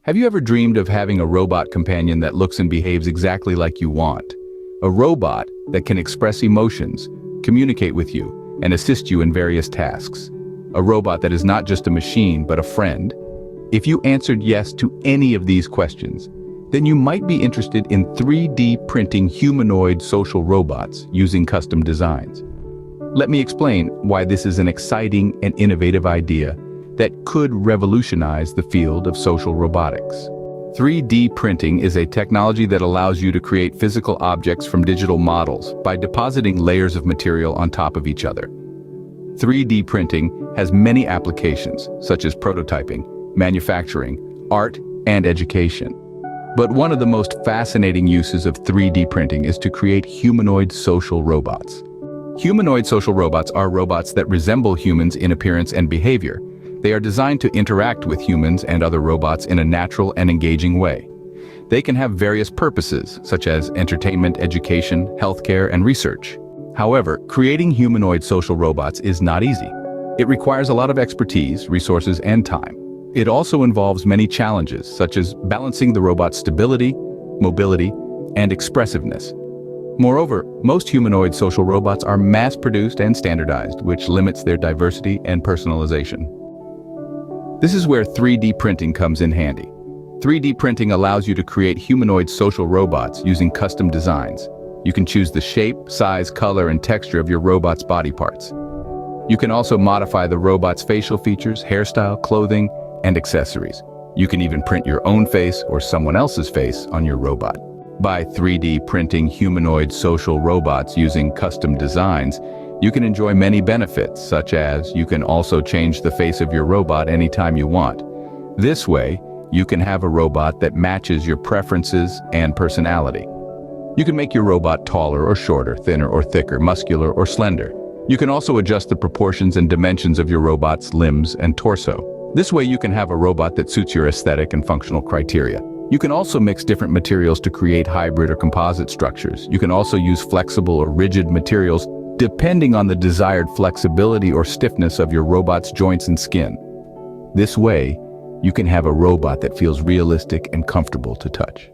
Have you ever dreamed of having a robot companion that looks and behaves exactly like you want? A robot that can express emotions, communicate with you, and assist you in various tasks. A robot that is not just a machine, but a friend. If you answered yes to any of these questions, then you might be interested in 3D printing humanoid social robots using custom designs. Let me explain why this is an exciting and innovative idea that could revolutionize the field of social robotics. 3D printing is a technology that allows you to create physical objects from digital models by depositing layers of material on top of each other. 3D printing has many applications, such as prototyping, manufacturing, art, and education. But one of the most fascinating uses of 3D printing is to create humanoid social robots. Humanoid social robots are robots that resemble humans in appearance and behavior. They are designed to interact with humans and other robots in a natural and engaging way. They can have various purposes, such as entertainment, education, healthcare, and research. However, creating humanoid social robots is not easy. It requires a lot of expertise, resources, and time. It also involves many challenges, such as balancing the robot's stability, mobility, and expressiveness. Moreover, most humanoid social robots are mass-produced and standardized, which limits their diversity and personalization. This is where 3D printing comes in handy. 3D printing allows you to create humanoid social robots using custom designs. You can choose the shape, size, color, and texture of your robot's body parts. You can also modify the robot's facial features, hairstyle, clothing, and accessories. You can even print your own face or someone else's face on your robot. By 3D printing humanoid social robots using custom designs, you can enjoy many benefits, such as you can also change the face of your robot anytime you want. This way, you can have a robot that matches your preferences and personality. You can make your robot taller or shorter, thinner or thicker, muscular or slender. You can also adjust the proportions and dimensions of your robot's limbs and torso. This way you can have a robot that suits your aesthetic and functional criteria. You can also mix different materials to create hybrid or composite structures. You can also use flexible or rigid materials depending on the desired flexibility or stiffness of your robot's joints and skin. This way, you can have a robot that feels realistic and comfortable to touch.